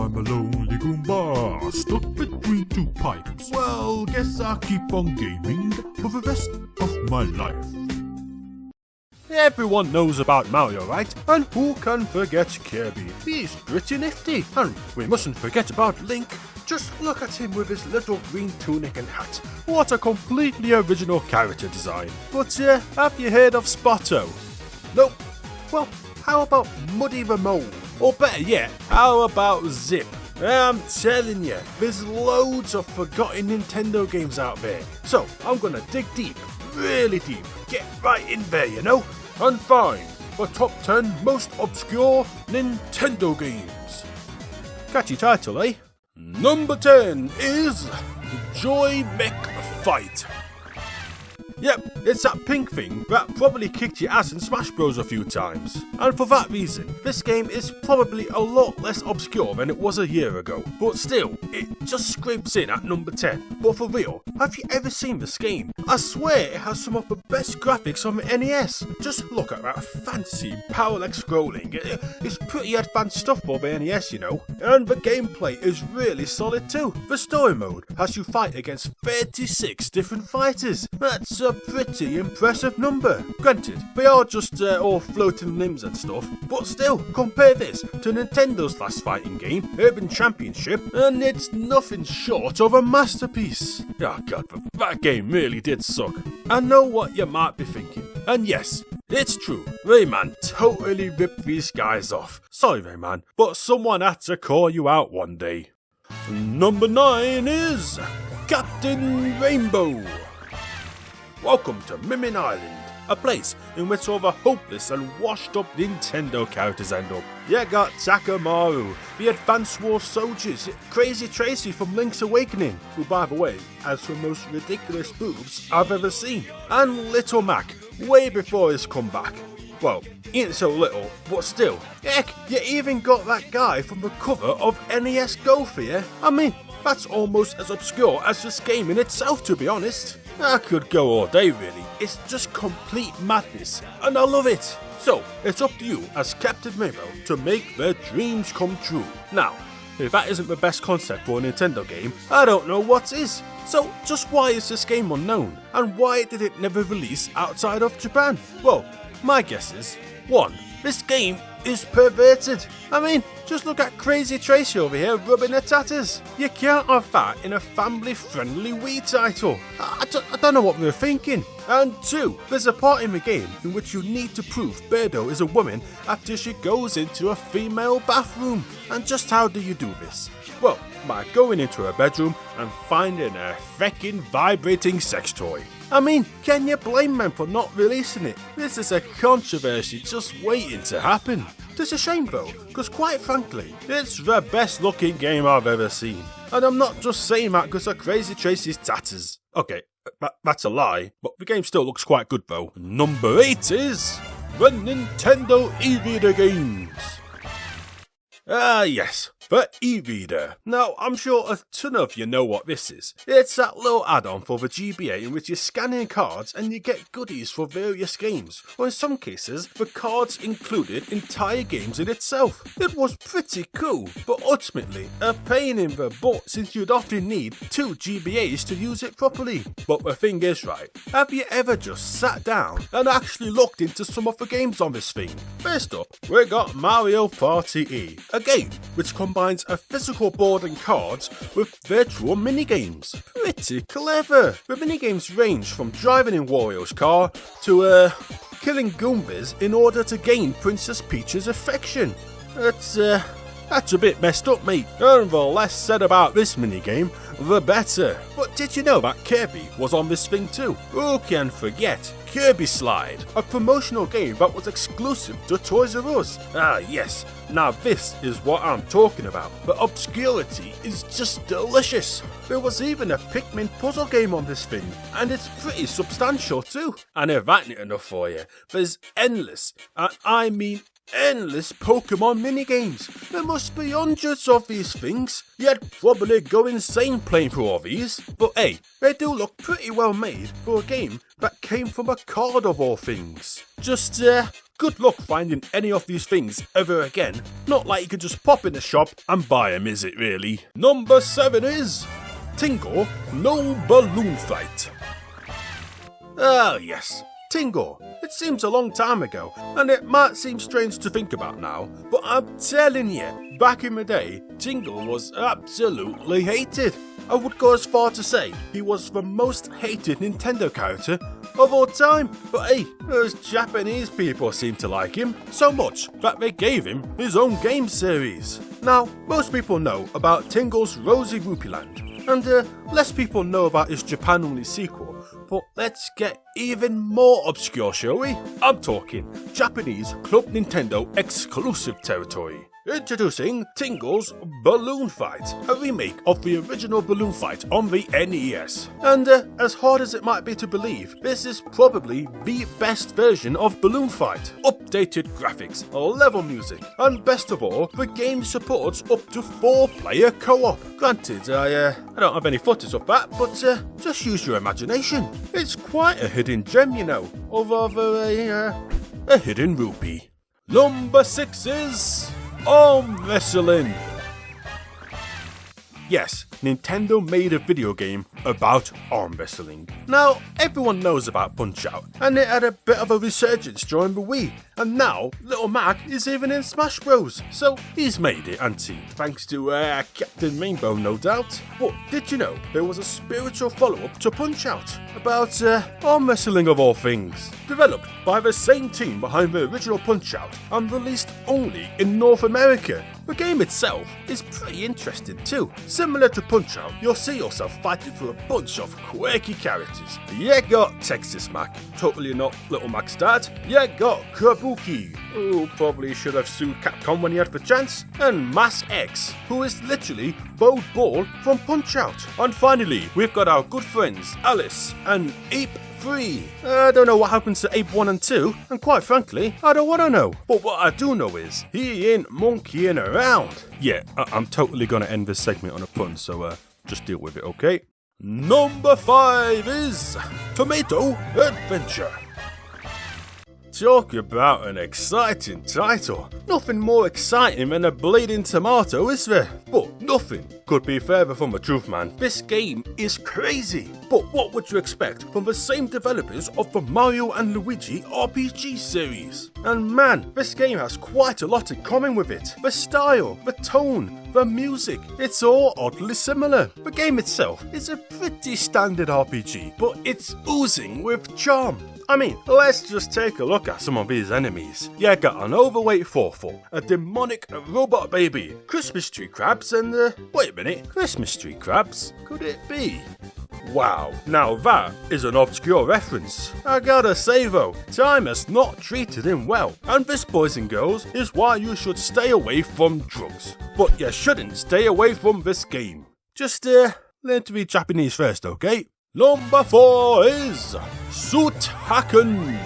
I'm a lonely Goomba, stuck between two pipes. Well, guess I'll keep on gaming for the rest of my life. Everyone knows about Mario, right? And who can forget Kirby? He's pretty nifty. And we mustn't forget about Link. Just look at him with his little green tunic and hat. What a completely original character design. But have you heard of Spotto? Nope. Well, how about Muddy the Mole? Or better yet, how about Zip? I'm telling you, there's loads of forgotten Nintendo games out there. So I'm gonna dig deep, really deep, get right in there, you know, and find the top 10 most obscure Nintendo games. Catchy title, eh? Number 10 is Joy Mech Fight. Yep, it's that pink thing that probably kicked your ass in Smash Bros a few times. And for that reason, this game is probably a lot less obscure than it was a year ago. But still, it just scrapes in at number 10. But for real, have you ever seen this game? I swear it has some of the best graphics on the NES. Just look at that fancy parallax scrolling. It's pretty advanced stuff for the NES, you know. And the gameplay is really solid too. The story mode has you fight against 36 different fighters. That's a pretty impressive number. Granted, they are just all floating limbs and stuff, but still, compare this to Nintendo's last fighting game, Urban Championship, and it's nothing short of a masterpiece. Oh god, that game really did suck. I know what you might be thinking, and yes, it's true, Rayman totally ripped these guys off. Sorry Rayman, but someone had to call you out one day. Number 9 is Captain Rainbow. Welcome to Mimmin Island, a place in which all the hopeless and washed up Nintendo characters end up. You got Takamaru, the Advance War soldiers, Crazy Tracy from Link's Awakening, who by the way has the most ridiculous boobs I've ever seen, and Little Mac, way before his comeback. Well, he ain't so little, but still. Heck, you even got that guy from the cover of NES Go for you. I mean, that's almost as obscure as this game in itself, to be honest. I could go all day really, it's just complete madness, and I love it. So, it's up to you as Captain Rainbow to make their dreams come true. Now, if that isn't the best concept for a Nintendo game, I don't know what is. So, just why is this game unknown, and why did it never release outside of Japan? Well, my guess is, 1. This game is perverted. I mean, just look at Crazy Tracy over here rubbing her tatters. You can't have that in a family-friendly Wii title. I don't know what we were thinking. And 2, there's a part in the game in which you need to prove Birdo is a woman after she goes into a female bathroom. And just how do you do this? Well, by going into her bedroom and finding a feckin' vibrating sex toy. I mean, can you blame them for not releasing it? This is a controversy just waiting to happen. It's a shame though, because quite frankly, it's the best looking game I've ever seen. And I'm not just saying that because of Crazy Tracy's tatters. Okay, that's a lie, but the game still looks quite good though. Number 8 is the Nintendo Evita Games. Yes, the Evita. Now, I'm sure a ton of you know what this is. It's that little add-on for the GBA in which you scan in cards and you get goodies for various games, or in some cases, the cards included entire games in itself. It was pretty cool, but ultimately, a pain in the butt since you'd often need 2 GBAs to use it properly. But the thing is, right, have you ever just sat down and actually looked into some of the games on this thing? First up, we got Mario Party E, a game which combines a physical board and cards with virtual minigames. Pretty clever. The minigames range from driving in Wario's car to killing Goombas in order to gain Princess Peach's affection. That's a bit messed up, mate. And the less said about this minigame, the better. But did you know that Kirby was on this thing too? Who can forget Kirby Slide, a promotional game that was exclusive to Toys R Us. Ah yes, now this is what I'm talking about. The obscurity is just delicious. There was even a Pikmin puzzle game on this thing, and it's pretty substantial too. And if that ain't enough for you, there's endless, and I mean endless Pokemon minigames. There must be hundreds of these things. You'd probably go insane playing through all these. But hey, they do look pretty well made for a game that came from a card of all things. Just good luck finding any of these things ever again. Not like you can just pop in the shop and buy them, is it really? Number 7 is Tingle No Balloon Fight. Ah yes, Tingle. It seems a long time ago, and it might seem strange to think about now, but I'm telling you, back in the day, Tingle was absolutely hated. I would go as far to say he was the most hated Nintendo character of all time. But hey, those Japanese people seem to like him so much that they gave him his own game series. Now, most people know about Tingle's Rosy Rupee Land, and less people know about his Japan-only sequel. But let's get even more obscure, shall we? I'm talking Japanese Club Nintendo exclusive territory. Introducing Tingles Balloon Fight, a remake of the original Balloon Fight on the NES. And as hard as it might be to believe, this is probably the best version of Balloon Fight. Updated graphics, level music, and best of all, the game supports up to 4-player co-op. Granted, I don't have any footage of that, but just use your imagination. It's quite a hidden gem, you know, or rather a hidden rupee. Number 6 is Armwrestling. Yes, Nintendo made a video game about arm wrestling. Now, everyone knows about Punch-Out, and it had a bit of a resurgence during the Wii, and now Little Mac is even in Smash Bros. So he's made it, hasn't he? Thanks to Captain Rainbow, no doubt. But did you know there was a spiritual follow-up to Punch-Out about arm wrestling of all things? Developed by the same team behind the original Punch-Out and released only in North America. The game itself is pretty interesting too. Similar to Punch-Out, you'll see yourself fighting through a bunch of quirky characters. You got Texas Mac, totally not Little Mac's dad. You got Kabuki, who probably should have sued Capcom when he had the chance. And Mask X, who is literally Bo Ball from Punch-Out. And finally, we've got our good friends Alice and Ape 3. I don't know what happens to Ape 1 and 2, and quite frankly, I don't want to know. But what I do know is, he ain't monkeying around. Yeah, I'm totally gonna end this segment on a pun, so just deal with it, okay? Number 5 is Tomato Adventure. Talk about an exciting title. Nothing more exciting than a bleeding tomato, is there? But nothing could be further from the truth, man. This game is crazy. But what would you expect from the same developers of the Mario and Luigi RPG series? And man, this game has quite a lot in common with it. The style, the tone, the music, it's all oddly similar. The game itself is a pretty standard RPG, but it's oozing with charm. I mean, let's just take a look at some of these enemies. You got an overweight fawful, a demonic robot baby, Christmas tree crabs, and wait a minute, Christmas tree crabs? Could it be? Wow, now that is an obscure reference. I gotta say though, time has not treated him well, and this, boys and girls, is why you should stay away from drugs. But you shouldn't stay away from this game. Just learn to read Japanese first, okay? Number 4 is Suit Hacken.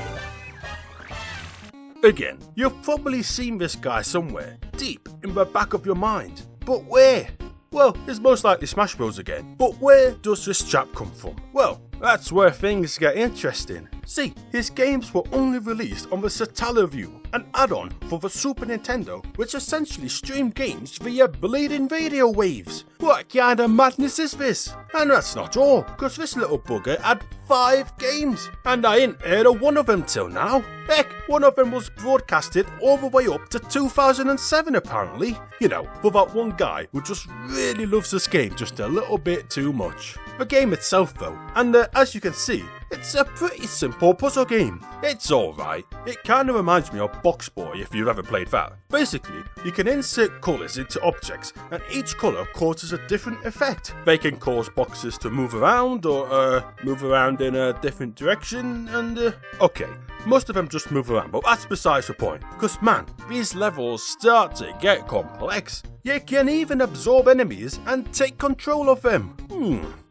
Again, you've probably seen this guy somewhere, deep in the back of your mind. But where? Well, it's most likely Smash Bros again. But where does this chap come from? Well, that's where things get interesting. See, his games were only released on the Satellaview, an add-on for the Super Nintendo, which essentially streamed games via bleeding radio waves. What kind of madness is this? And that's not all, because this little bugger had 5 games, and I ain't heard of one of them till now. Heck, one of them was broadcasted all the way up to 2007 apparently. You know, for that one guy who just really loves this game just a little bit too much. The game itself though, and as you can see, it's a pretty simple puzzle game. It's alright. It kinda reminds me of Box Boy if you've ever played that. Basically, you can insert colours into objects and each colour causes a different effect. They can cause boxes to move around or move around in a different direction and okay, most of them just move around, but that's besides the point. Because man, these levels start to get complex. You can even absorb enemies and take control of them.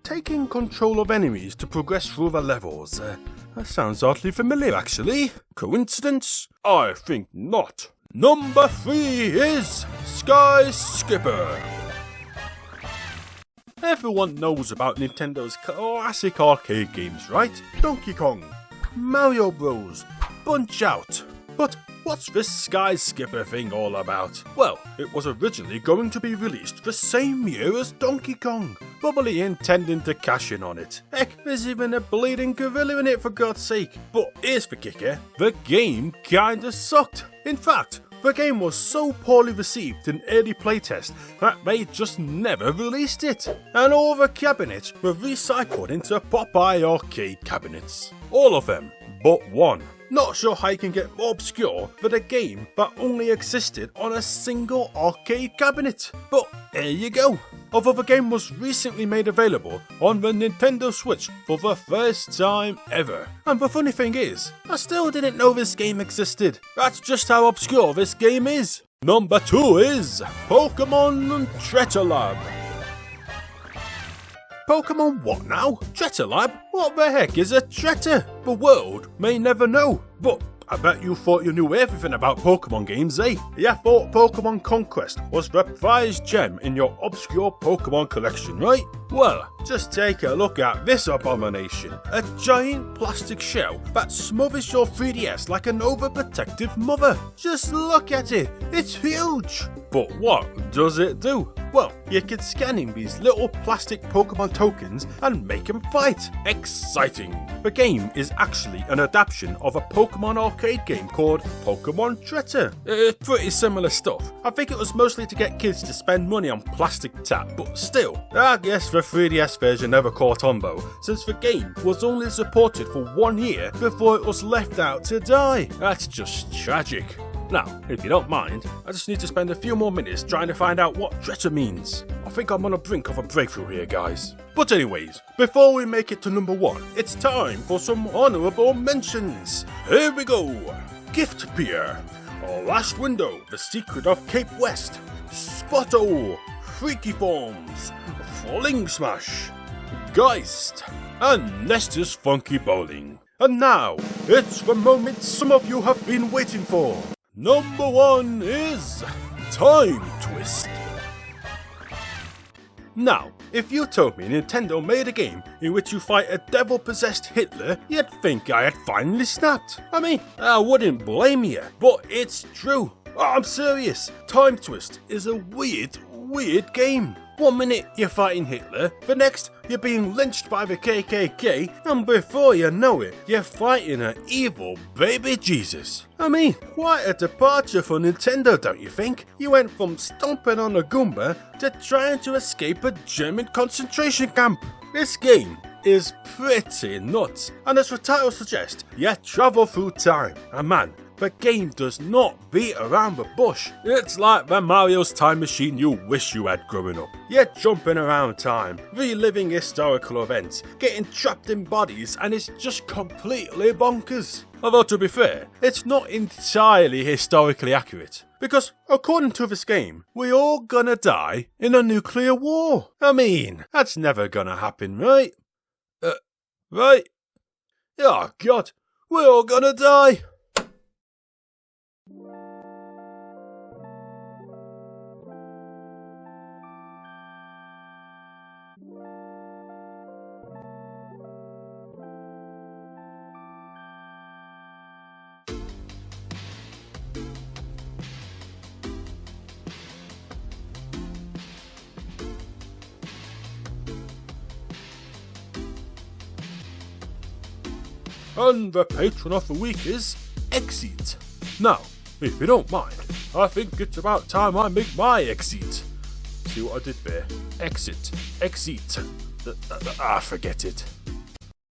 Taking control of enemies to progress through the levels. That sounds oddly familiar actually. Coincidence? I think not. Number 3 is Sky Skipper. Everyone knows about Nintendo's classic arcade games, right? Donkey Kong, Mario Bros, Punch-Out. But what's this Sky Skipper thing all about? Well, it was originally going to be released the same year as Donkey Kong, probably intending to cash in on it. Heck, there's even a bleeding gorilla in it for God's sake. But here's the kicker, the game kinda sucked. In fact, the game was so poorly received in early playtest that they just never released it, and all the cabinets were recycled into Popeye arcade cabinets. All of them, but one. Not sure how you can get more obscure than a game that only existed on a single arcade cabinet, but there you go. Although the game was recently made available on the Nintendo Switch for the first time ever. And the funny thing is, I still didn't know this game existed. That's just how obscure this game is. Number 2 is Pokemon Treacher Lab. Pokemon what now? Treacher Lab? What the heck is a treasure? The world may never know. But I bet you thought you knew everything about Pokemon games, eh? You thought Pokemon Conquest was the prized gem in your obscure Pokemon collection, right? Well, just take a look at this abomination. A giant plastic shell that smothers your 3DS like an overprotective mother. Just look at it, it's huge. But what does it do? Well, you can scan in these little plastic Pokemon tokens and make them fight. Exciting! The game is actually an adaptation of a Pokemon arcade game called Pokemon Treasure. It's pretty similar stuff. I think it was mostly to get kids to spend money on plastic tap, but still, I guess the 3DS version never caught on though, since the game was only supported for 1 year before it was left out to die. That's just tragic. Now, if you don't mind, I just need to spend a few more minutes trying to find out what treasure means. I think I'm on the brink of a breakthrough here, guys. But anyways, before we make it to number 1, it's time for some honourable mentions. Here we go. Gift Pier, Last Window, The Secret of Cape West, Spotto, Freaky Forms, Fling Smash, Geist, and Nestor's Funky Bowling. And now, it's the moment some of you have been waiting for. Number 1 is Time Twist. Now, if you told me Nintendo made a game in which you fight a devil-possessed Hitler, you'd think I had finally snapped. I mean, I wouldn't blame you, but it's true. I'm serious. Time Twist is a weird game. 1 minute you're fighting Hitler, the next you're being lynched by the KKK, and before you know it, you're fighting an evil baby Jesus. I mean, quite a departure for Nintendo, don't you think? You went from stomping on a Goomba to trying to escape a German concentration camp. This game is pretty nuts, and as the title suggests, you travel through time. And man, the game does not beat around the bush. It's like the Mario's time machine you wish you had growing up. You're jumping around time, reliving historical events, getting trapped in bodies, and it's just completely bonkers. Although to be fair, it's not entirely historically accurate. Because according to this game, we're all gonna die in a nuclear war. I mean, that's never gonna happen, right? Right? Oh god, we're all gonna die. And the patron of the week is Exit. Now, if you don't mind, I think it's about time I make my exit. See what I did there? Exit. Forget it.